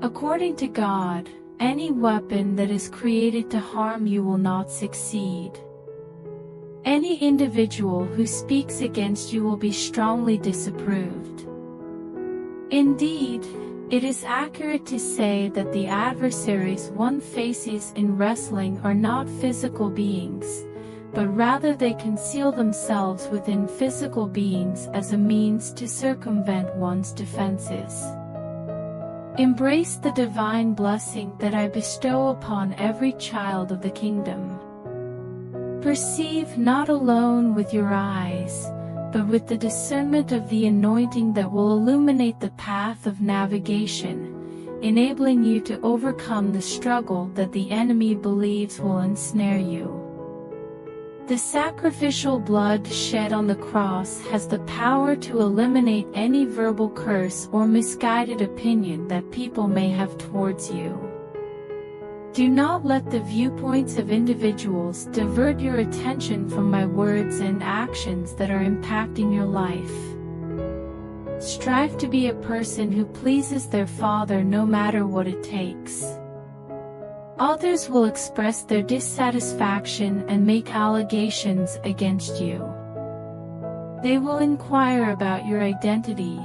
According to God, any weapon that is created to harm you will not succeed. Any individual who speaks against you will be strongly disapproved. Indeed, it is accurate to say that the adversaries one faces in wrestling are not physical beings, but rather they conceal themselves within physical beings as a means to circumvent one's defenses. Embrace the divine blessing that I bestow upon every child of the kingdom. Perceive not alone with your eyes, but with the discernment of the anointing that will illuminate the path of navigation, enabling you to overcome the struggle that the enemy believes will ensnare you. The sacrificial blood shed on the cross has the power to eliminate any verbal curse or misguided opinion that people may have towards you. Do not let the viewpoints of individuals divert your attention from my words and actions that are impacting your life. Strive to be a person who pleases their Father no matter what it takes. Others will express their dissatisfaction and make allegations against you. They will inquire about your identity,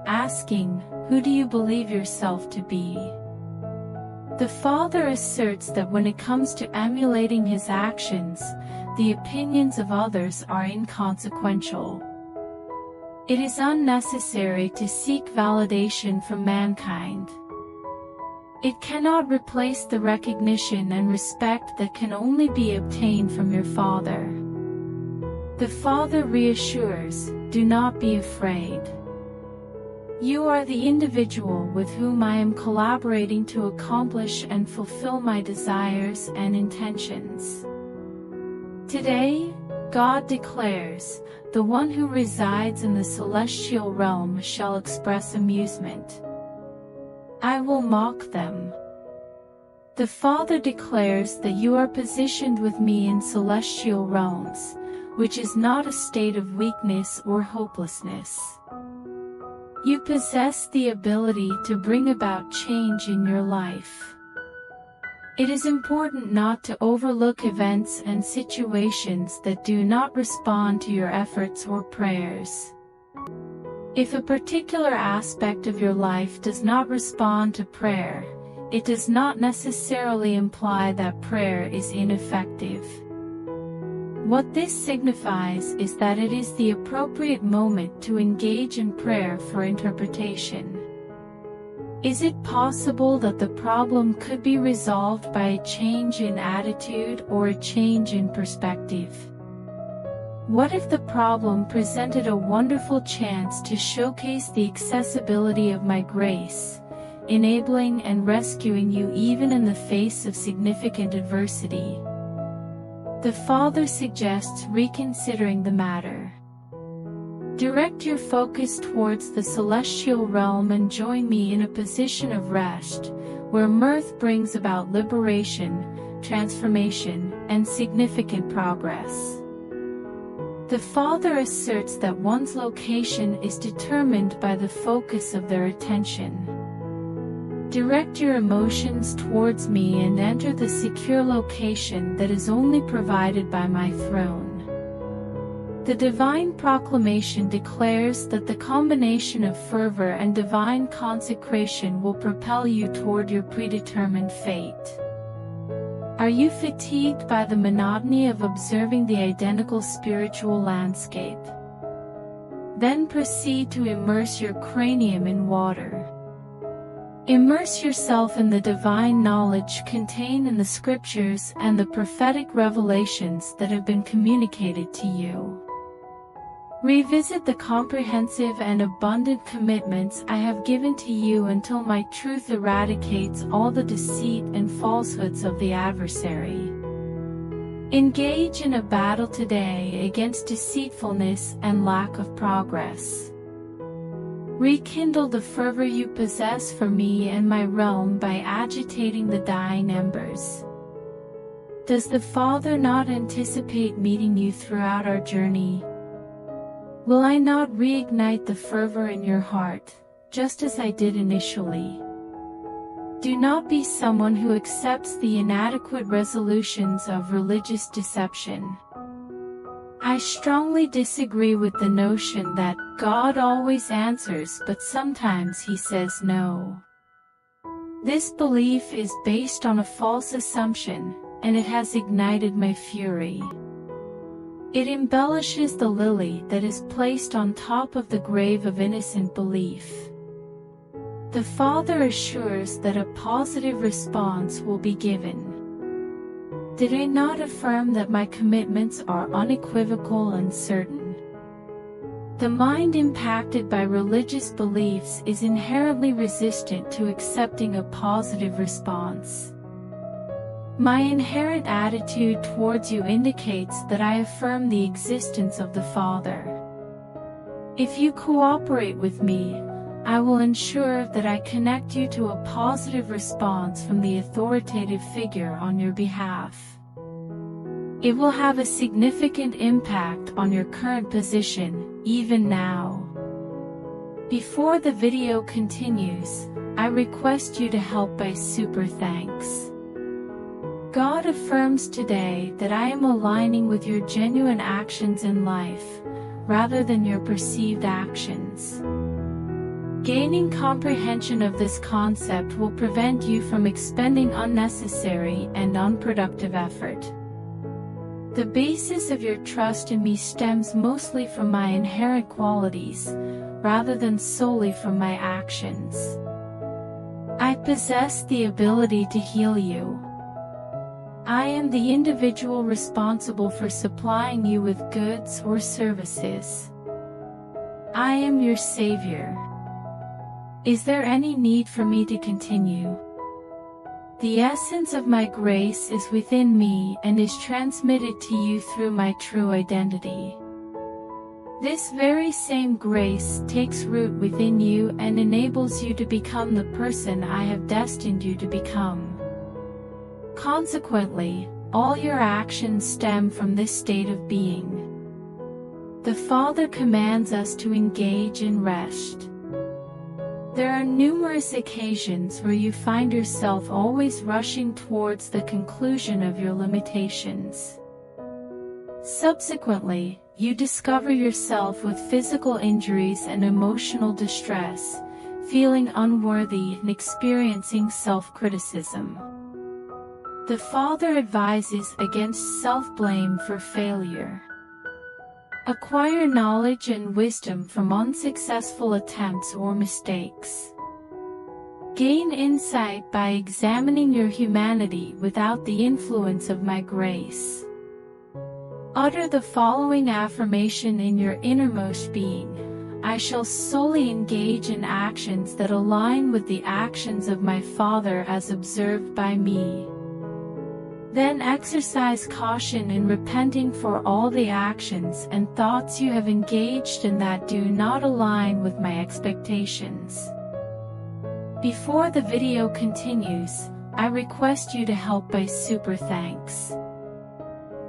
asking, "Who do you believe yourself to be?" The Father asserts that when it comes to emulating His actions, the opinions of others are inconsequential. It is unnecessary to seek validation from mankind. It cannot replace the recognition and respect that can only be obtained from your Father. The Father reassures, "Do not be afraid. You are the individual with whom I am collaborating to accomplish and fulfill my desires and intentions." Today, God declares, "The one who resides in the celestial realm shall express amusement. I will mock them." The Father declares that you are positioned with me in celestial realms, which is not a state of weakness or hopelessness. You possess the ability to bring about change in your life. It is important not to overlook events and situations that do not respond to your efforts or prayers. If a particular aspect of your life does not respond to prayer, it does not necessarily imply that prayer is ineffective. What this signifies is that it is the appropriate moment to engage in prayer for interpretation. Is it possible that the problem could be resolved by a change in attitude or a change in perspective? What if the problem presented a wonderful chance to showcase the accessibility of my grace, enabling and rescuing you even in the face of significant adversity? The Father suggests reconsidering the matter. Direct your focus towards the celestial realm and join me in a position of rest, where mirth brings about liberation, transformation, and significant progress. The Father asserts that one's location is determined by the focus of their attention. Direct your emotions towards me and enter the secure location that is only provided by my throne. The divine proclamation declares that the combination of fervor and divine consecration will propel you toward your predetermined fate. Are you fatigued by the monotony of observing the identical spiritual landscape? Then proceed to immerse your cranium in water. Immerse yourself in the divine knowledge contained in the scriptures and the prophetic revelations that have been communicated to you. Revisit the comprehensive and abundant commitments I have given to you until my truth eradicates all the deceit and falsehoods of the adversary. Engage in a battle today against deceitfulness and lack of progress. Rekindle the fervor you possess for me and my realm by agitating the dying embers. Does the Father not anticipate meeting you throughout our journey? Will I not reignite the fervor in your heart, just as I did initially? Do not be someone who accepts the inadequate resolutions of religious deception. I strongly disagree with the notion that God always answers but sometimes He says no. This belief is based on a false assumption, and it has ignited my fury. It embellishes the lily that is placed on top of the grave of innocent belief. The Father assures that a positive response will be given. Did I not affirm that my commitments are unequivocal and certain? The mind impacted by religious beliefs is inherently resistant to accepting a positive response. My inherent attitude towards you indicates that I affirm the existence of the Father. If you cooperate with me, I will ensure that I connect you to a positive response from the authoritative figure on your behalf. It will have a significant impact on your current position, even now. Before the video continues, I request you to help by super thanks. God affirms today that I am aligning with your genuine actions in life, rather than your perceived actions. Gaining comprehension of this concept will prevent you from expending unnecessary and unproductive effort. The basis of your trust in me stems mostly from my inherent qualities, rather than solely from my actions. I possess the ability to heal you. I am the individual responsible for supplying you with goods or services. I am your Savior. Is there any need for me to continue? The essence of my grace is within me and is transmitted to you through my true identity. This very same grace takes root within you and enables you to become the person I have destined you to become. Consequently, all your actions stem from this state of being. The Father commands us to engage in rest. There are numerous occasions where you find yourself always rushing towards the conclusion of your limitations. Subsequently, you discover yourself with physical injuries and emotional distress, feeling unworthy and experiencing self-criticism. The Father advises against self-blame for failure. Acquire knowledge and wisdom from unsuccessful attempts or mistakes. Gain insight by examining your humanity without the influence of my grace. Utter the following affirmation in your innermost being: I shall solely engage in actions that align with the actions of my Father as observed by me. Then exercise caution in repenting for all the actions and thoughts you have engaged in that do not align with my expectations. Before the video continues, I request you to help by super thanks.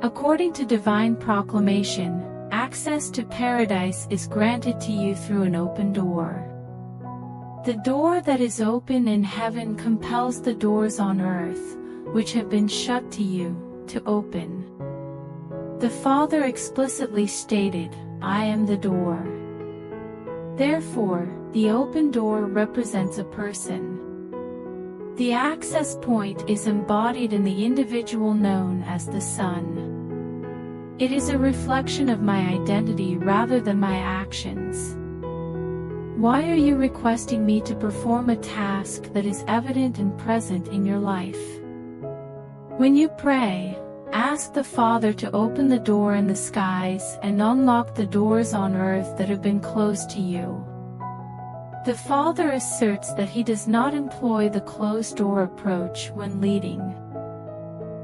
According to divine proclamation, access to paradise is granted to you through an open door. The door that is open in heaven compels the doors on earth, which have been shut to you, to open. The Father explicitly stated, I am the door. Therefore, the open door represents a person. The access point is embodied in the individual known as the Son. It is a reflection of my identity rather than my actions. Why are you requesting me to perform a task that is evident and present in your life? When you pray, ask the Father to open the door in the skies and unlock the doors on earth that have been closed to you. The Father asserts that He does not employ the closed-door approach when leading.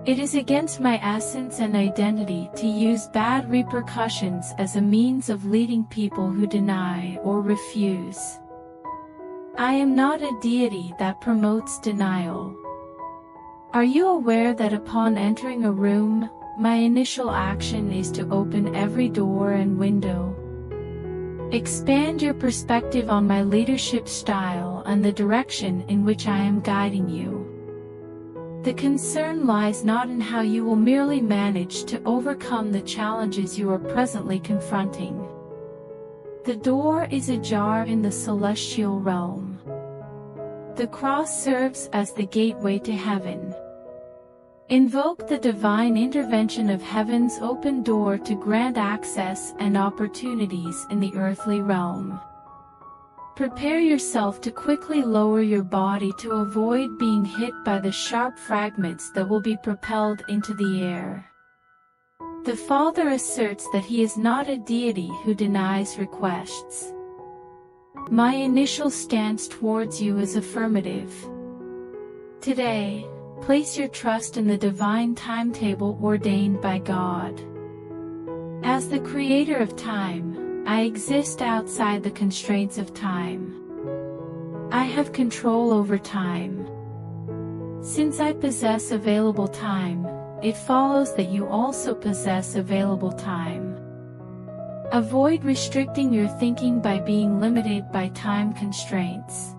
It is against my essence and identity to use bad repercussions as a means of leading people who deny or refuse. I am not a deity that promotes denial. Are you aware that upon entering a room, my initial action is to open every door and window? Expand your perspective on my leadership style and the direction in which I am guiding you. The concern lies not in how you will merely manage to overcome the challenges you are presently confronting. The door is ajar in the celestial realm. The cross serves as the gateway to heaven. Invoke the divine intervention of heaven's open door to grant access and opportunities in the earthly realm. Prepare yourself to quickly lower your body to avoid being hit by the sharp fragments that will be propelled into the air. The Father asserts that He is not a deity who denies requests. My initial stance towards you is affirmative. Today, place your trust in the divine timetable ordained by God. As the creator of time, I exist outside the constraints of time. I have control over time. Since I possess available time, it follows that you also possess available time. Avoid restricting your thinking by being limited by time constraints.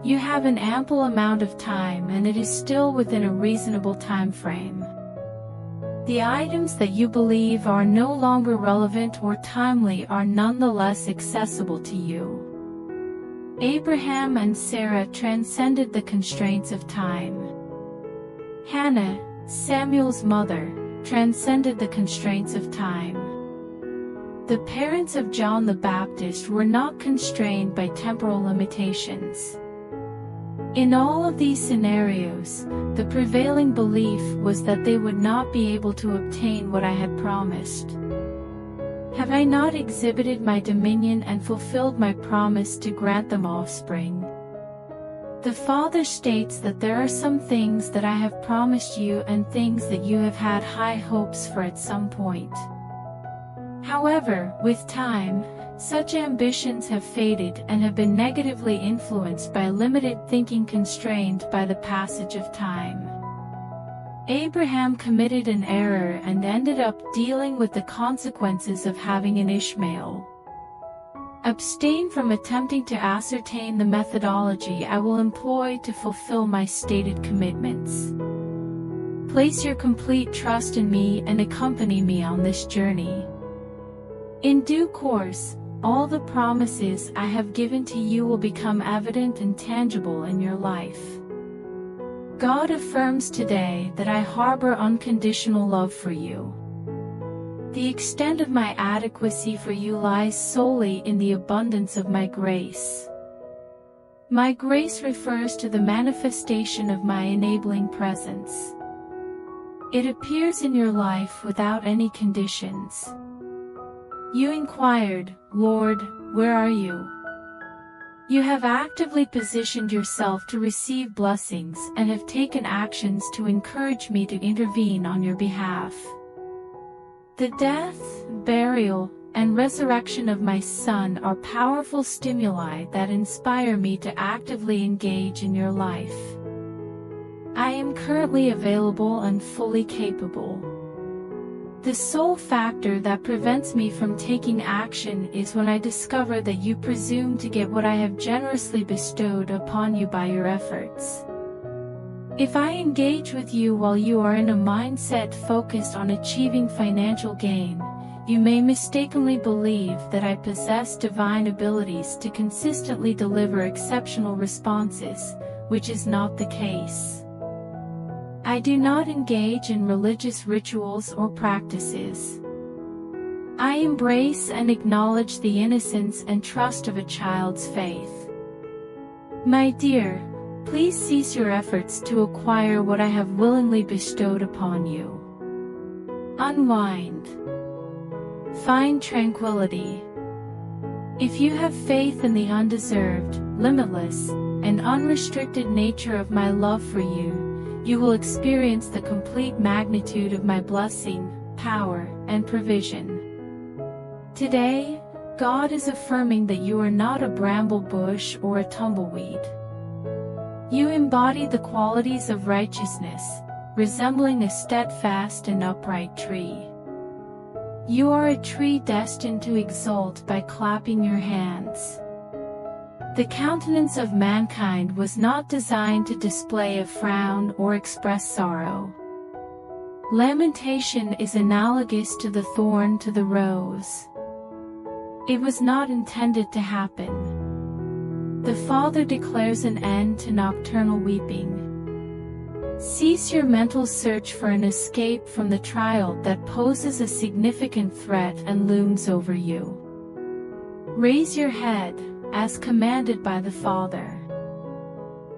You have an ample amount of time and it is still within a reasonable time frame. The items that you believe are no longer relevant or timely are nonetheless accessible to you. Abraham and Sarah transcended the constraints of time. Hannah, Samuel's mother, transcended the constraints of time. The parents of John the Baptist were not constrained by temporal limitations. In all of these scenarios, the prevailing belief was that they would not be able to obtain what I had promised. Have I not exhibited my dominion and fulfilled my promise to grant them offspring? The Father states that there are some things that I have promised you and things that you have had high hopes for at some point. However, with time, such ambitions have faded and have been negatively influenced by limited thinking constrained by the passage of time. Abraham committed an error and ended up dealing with the consequences of having an Ishmael. Abstain from attempting to ascertain the methodology I will employ to fulfill my stated commitments. Place your complete trust in me and accompany me on this journey. In due course, all the promises I have given to you will become evident and tangible in your life. God affirms today that I harbor unconditional love for you. The extent of my adequacy for you lies solely in the abundance of my grace. My grace refers to the manifestation of my enabling presence. It appears in your life without any conditions. You inquired, Lord, where are you? You have actively positioned yourself to receive blessings and have taken actions to encourage me to intervene on your behalf. The death, burial, and resurrection of my Son are powerful stimuli that inspire me to actively engage in your life. I am currently available and fully capable. The sole factor that prevents me from taking action is when I discover that you presume to get what I have generously bestowed upon you by your efforts. If I engage with you while you are in a mindset focused on achieving financial gain, you may mistakenly believe that I possess divine abilities to consistently deliver exceptional responses, which is not the case. I do not engage in religious rituals or practices. I embrace and acknowledge the innocence and trust of a child's faith. My dear, please cease your efforts to acquire what I have willingly bestowed upon you. Unwind. Find tranquility. If you have faith in the undeserved, limitless, and unrestricted nature of my love for you, you will experience the complete magnitude of my blessing, power, and provision. Today, God is affirming that you are not a bramble bush or a tumbleweed. You embody the qualities of righteousness, resembling a steadfast and upright tree. You are a tree destined to exult by clapping your hands. The countenance of mankind was not designed to display a frown or express sorrow. Lamentation is analogous to the thorn to the rose. It was not intended to happen. The Father declares an end to nocturnal weeping. Cease your mental search for an escape from the trial that poses a significant threat and looms over you. Raise your head, as commanded by the Father.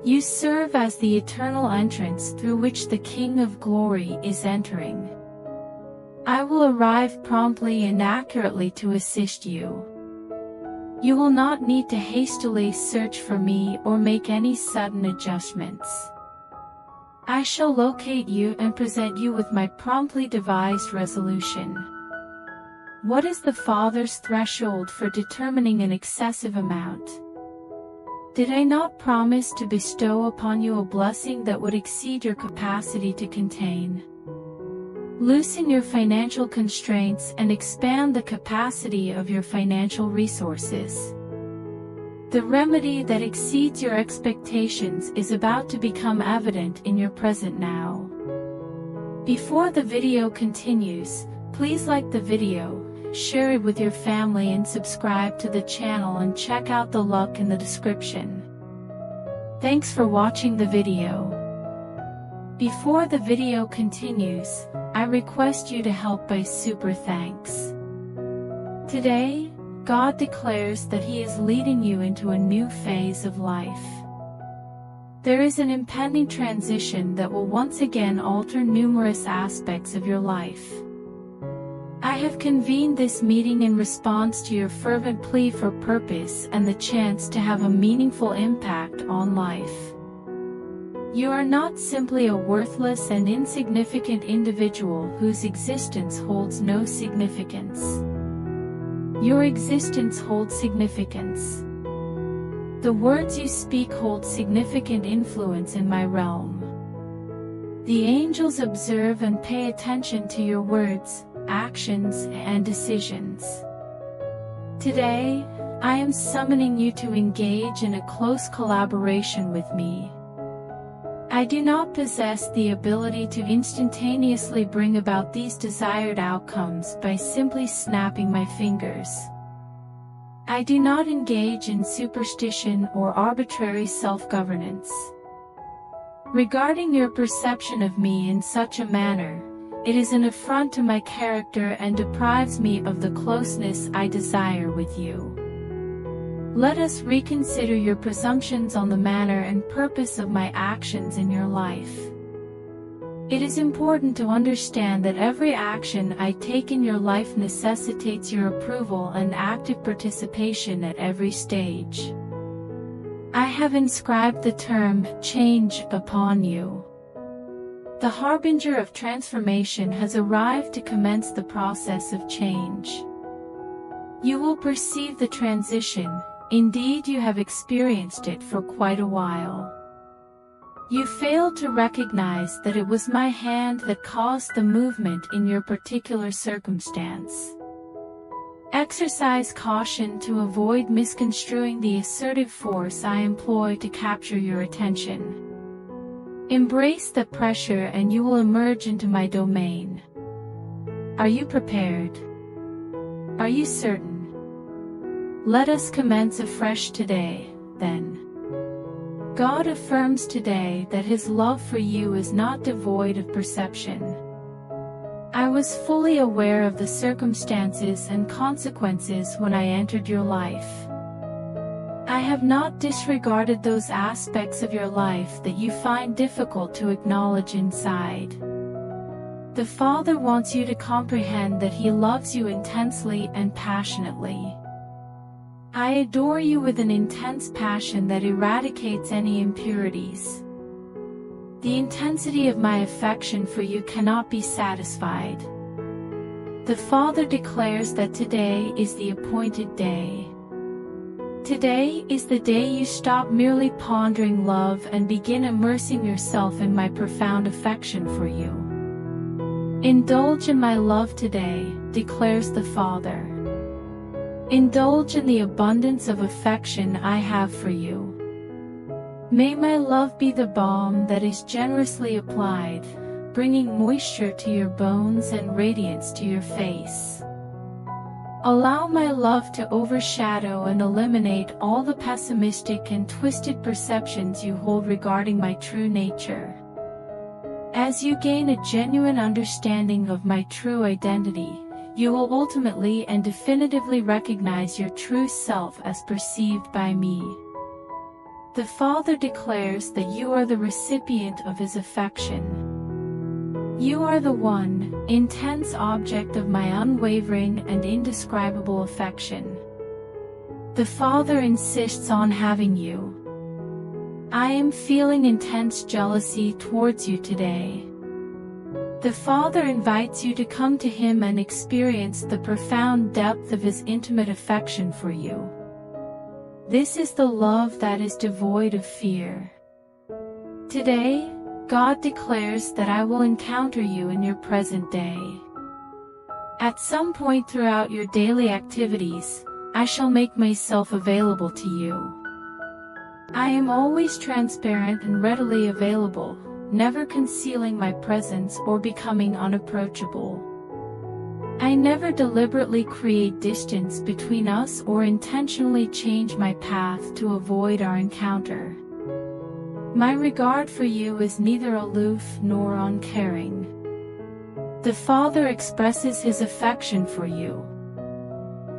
You serve as the eternal entrance through which the King of Glory is entering. I will arrive promptly and accurately to assist you. You will not need to hastily search for me or make any sudden adjustments. I shall locate you and present you with my promptly devised resolution. What is the Father's threshold for determining an excessive amount? Did I not promise to bestow upon you a blessing that would exceed your capacity to contain? Loosen your financial constraints and expand the capacity of your financial resources. The remedy that exceeds your expectations is about to become evident in your present now. Before the video continues, please like the video, share it with your family and subscribe to the channel and check out the link in the description. Thanks for watching the video. Before the video continues, I request you to help by super thanks. Today, God declares that He is leading you into a new phase of life. There is an impending transition that will once again alter numerous aspects of your life. I have convened this meeting in response to your fervent plea for purpose and the chance to have a meaningful impact on life. You are not simply a worthless and insignificant individual whose existence holds no significance. Your existence holds significance. The words you speak hold significant influence in my realm. The angels observe and pay attention to your words, actions, and decisions. Today, I am summoning you to engage in a close collaboration with me. I do not possess the ability to instantaneously bring about these desired outcomes by simply snapping my fingers. I do not engage in superstition or arbitrary self-governance. Regarding your perception of me in such a manner, it is an affront to my character and deprives me of the closeness I desire with you. Let us reconsider your presumptions on the manner and purpose of my actions in your life. It is important to understand that every action I take in your life necessitates your approval and active participation at every stage. I have inscribed the term change upon you. The harbinger of transformation has arrived to commence the process of change. You will perceive the transition. Indeed, you have experienced it for quite a while. You fail to recognize that it was my hand that caused the movement in your particular circumstance. Exercise caution to avoid misconstruing the assertive force I employ to capture your attention. Embrace the pressure and you will emerge into my domain. Are you prepared? Are you certain? Let us commence afresh today, then. God affirms today that His love for you is not devoid of perception. I was fully aware of the circumstances and consequences when I entered your life. I have not disregarded those aspects of your life that you find difficult to acknowledge inside. The Father wants you to comprehend that He loves you intensely and passionately. I adore you with an intense passion that eradicates any impurities. The intensity of my affection for you cannot be satisfied. The Father declares that today is the appointed day. Today is the day you stop merely pondering love and begin immersing yourself in my profound affection for you. Indulge in my love today, declares the Father. Indulge in the abundance of affection I have for you. May my love be the balm that is generously applied, bringing moisture to your bones and radiance to your face. Allow my love to overshadow and eliminate all the pessimistic and twisted perceptions you hold regarding my true nature. As you gain a genuine understanding of my true identity, you will ultimately and definitively recognize your true self as perceived by me. The Father declares that you are the recipient of His affection. You are the one, intense object of my unwavering and indescribable affection. The Father insists on having you. I am feeling intense jealousy towards you today. The Father invites you to come to Him and experience the profound depth of His intimate affection for you. This is the love that is devoid of fear. Today, God declares that I will encounter you in your present day. At some point throughout your daily activities, I shall make myself available to you. I am always transparent and readily available, never concealing my presence or becoming unapproachable. I never deliberately create distance between us or intentionally change my path to avoid our encounter. My regard for you is neither aloof nor uncaring. The Father expresses His affection for you.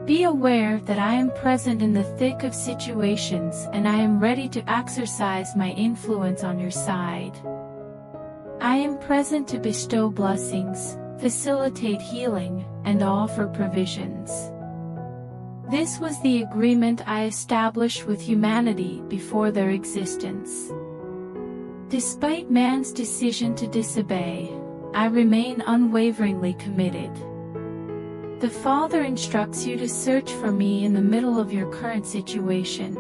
Be aware that I am present in the thick of situations and I am ready to exercise my influence on your side. I am present to bestow blessings, facilitate healing, and offer provisions. This was the agreement I established with humanity before their existence. Despite man's decision to disobey, I remain unwaveringly committed. The Father instructs you to search for me in the middle of your current situation.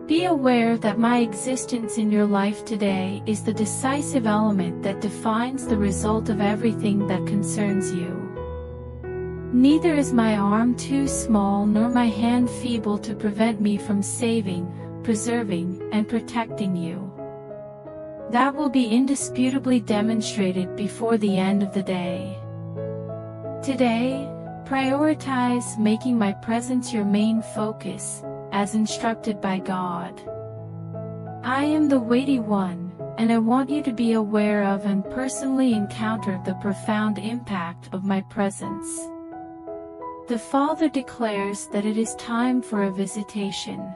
Be aware that my existence in your life today is the decisive element that defines the result of everything that concerns you. Neither is my arm too small nor my hand feeble to prevent me from saving, preserving, and protecting you. That will be indisputably demonstrated before the end of the day. Today, prioritize making my presence your main focus, as instructed by God. I am the weighty one, and I want you to be aware of and personally encounter the profound impact of my presence. The Father declares that it is time for a visitation.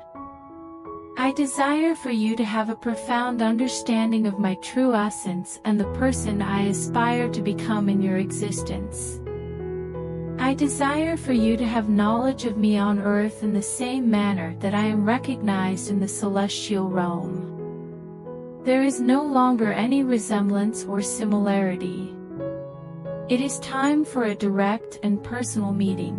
I desire for you to have a profound understanding of my true essence and the person I aspire to become in your existence. I desire for you to have knowledge of me on earth in the same manner that I am recognized in the celestial realm. There is no longer any resemblance or similarity. It is time for a direct and personal meeting.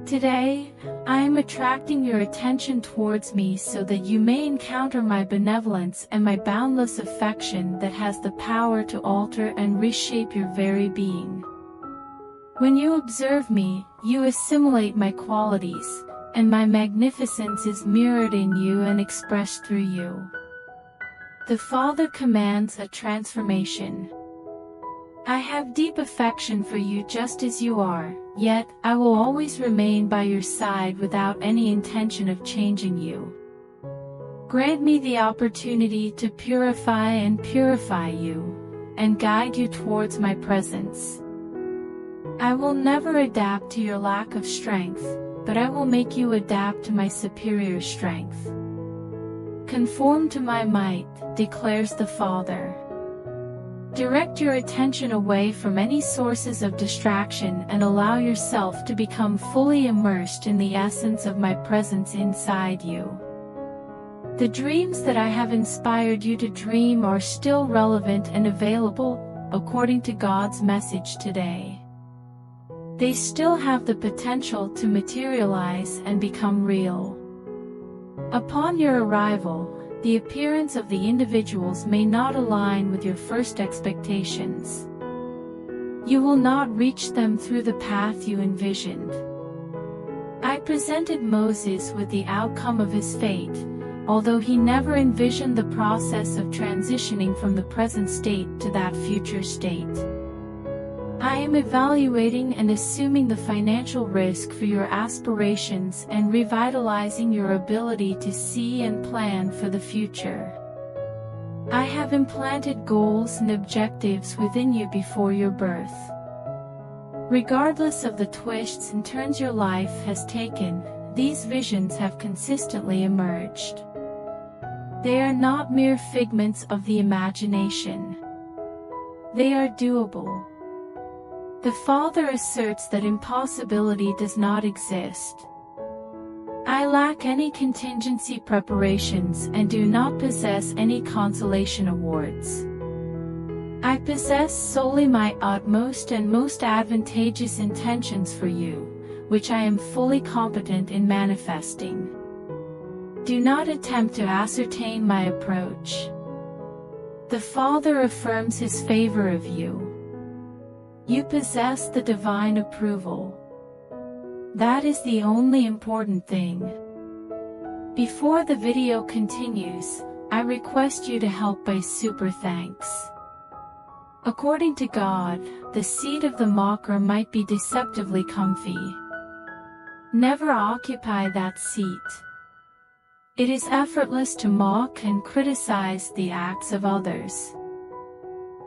Today, I am attracting your attention towards me so that you may encounter my benevolence and my boundless affection that has the power to alter and reshape your very being. When you observe me, you assimilate my qualities, and my magnificence is mirrored in you and expressed through you. The Father commands a transformation. I have deep affection for you just as you are, yet I will always remain by your side without any intention of changing you. Grant me the opportunity to purify and purify you, and guide you towards my presence. I will never adapt to your lack of strength, but I will make you adapt to my superior strength. Conform to my might, declares the Father. Direct your attention away from any sources of distraction and allow yourself to become fully immersed in the essence of my presence inside you. The dreams that I have inspired you to dream are still relevant and available, according to God's message today. They still have the potential to materialize and become real. Upon your arrival, the appearance of the individuals may not align with your first expectations. You will not reach them through the path you envisioned. I presented Moses with the outcome of his fate, although he never envisioned the process of transitioning from the present state to that future state. I am evaluating and assuming the financial risk for your aspirations and revitalizing your ability to see and plan for the future. I have implanted goals and objectives within you before your birth. Regardless of the twists and turns your life has taken, these visions have consistently emerged. They are not mere figments of the imagination. They are doable. The Father asserts that impossibility does not exist. I lack any contingency preparations and do not possess any consolation awards. I possess solely my utmost and most advantageous intentions for you, which I am fully competent in manifesting. Do not attempt to ascertain my approach. The Father affirms His favor of you. You possess the divine approval. That is the only important thing. Before the video continues, I request you to help by super thanks. According to God, the seat of the mocker might be deceptively comfy. Never occupy that seat. It is effortless to mock and criticize the acts of others.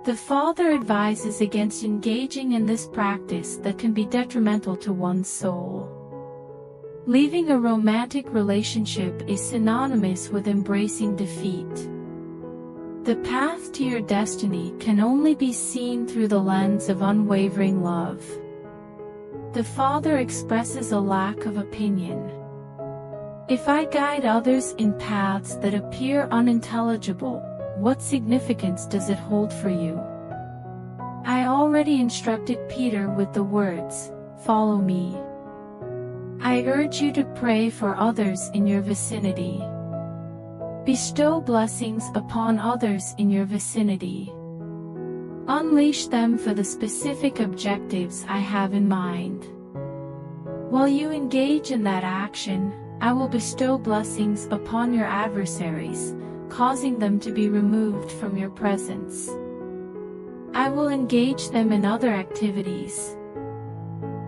The Father advises against engaging in this practice that can be detrimental to one's soul. Leaving a romantic relationship is synonymous with embracing defeat. The path to your destiny can only be seen through the lens of unwavering love. The Father expresses a lack of opinion. If I guide others in paths that appear unintelligible, what significance does it hold for you? I already instructed Peter with the words, "Follow me." I urge you to pray for others in your vicinity. Bestow blessings upon others in your vicinity. Unleash them for the specific objectives I have in mind. While you engage in that action, I will bestow blessings upon your adversaries, causing them to be removed from your presence. I will engage them in other activities.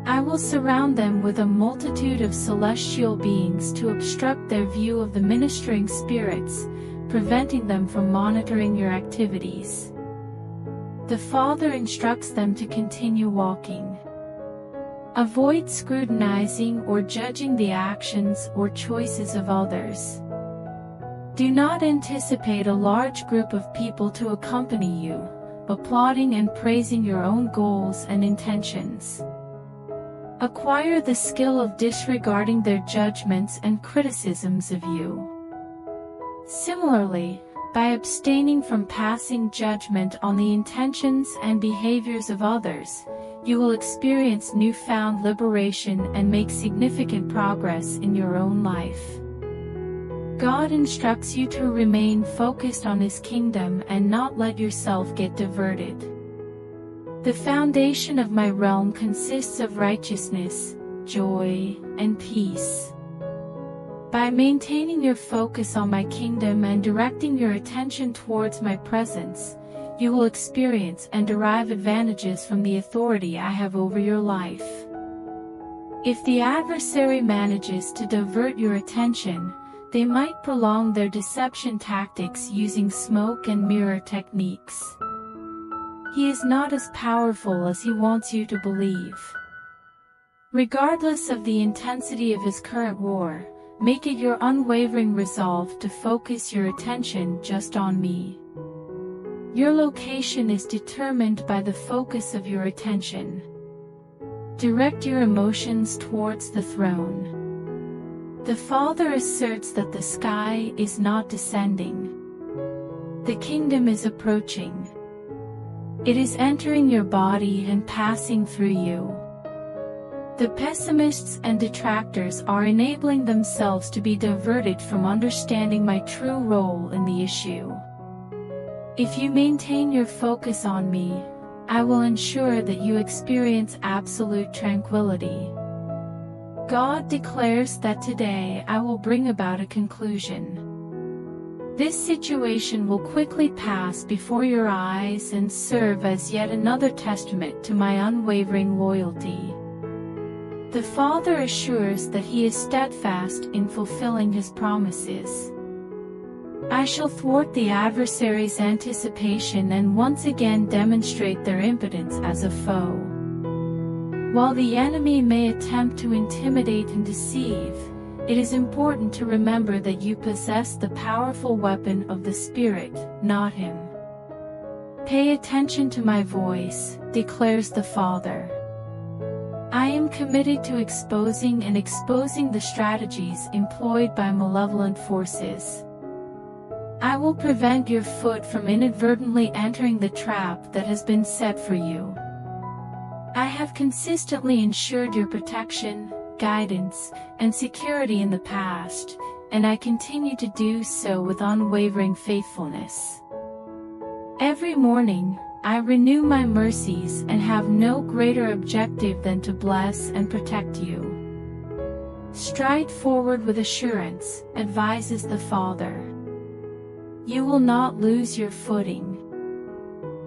I will surround them with a multitude of celestial beings to obstruct their view of the ministering spirits, preventing them from monitoring your activities. The Father instructs them to continue walking. Avoid scrutinizing or judging the actions or choices of others. Do not anticipate a large group of people to accompany you, applauding and praising your own goals and intentions. Acquire the skill of disregarding their judgments and criticisms of you. Similarly, by abstaining from passing judgment on the intentions and behaviors of others, you will experience newfound liberation and make significant progress in your own life. God instructs you to remain focused on His kingdom and not let yourself get diverted. The foundation of my realm consists of righteousness, joy, and peace. By maintaining your focus on my kingdom and directing your attention towards my presence, you will experience and derive advantages from the authority I have over your life. If the adversary manages to divert your attention, they might prolong their deception tactics using smoke and mirror techniques. He is not as powerful as he wants you to believe. Regardless of the intensity of his current war, make it your unwavering resolve to focus your attention just on me. Your location is determined by the focus of your attention. Direct your emotions towards the throne. The Father asserts that the sky is not descending. The kingdom is approaching. It is entering your body and passing through you. The pessimists and detractors are enabling themselves to be diverted from understanding my true role in the issue. If you maintain your focus on me, I will ensure that you experience absolute tranquility. God declares that today I will bring about a conclusion. This situation will quickly pass before your eyes and serve as yet another testament to my unwavering loyalty. The Father assures that He is steadfast in fulfilling His promises. I shall thwart the adversary's anticipation and once again demonstrate their impotence as a foe. While the enemy may attempt to intimidate and deceive, it is important to remember that you possess the powerful weapon of the Spirit, not him. Pay attention to my voice, declares the Father. I am committed to exposing the strategies employed by malevolent forces. I will prevent your foot from inadvertently entering the trap that has been set for you. I have consistently ensured your protection, guidance, and security in the past, and I continue to do so with unwavering faithfulness. Every morning, I renew my mercies and have no greater objective than to bless and protect you. Stride forward with assurance, advises the Father. You will not lose your footing.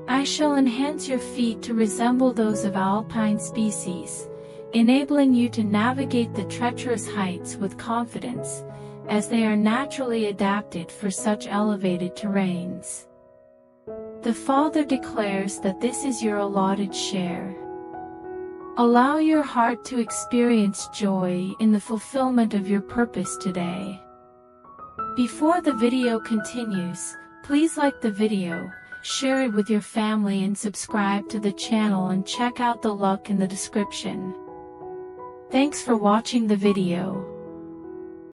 I shall enhance your feet to resemble those of alpine species, enabling you to navigate the treacherous heights with confidence, as they are naturally adapted for such elevated terrains. The Father declares that this is your allotted share. Allow your heart to experience joy in the fulfillment of your purpose today. Before the video continues, please like the video, share it with your family and subscribe to the channel and check out the link in the description. Thanks for watching the video.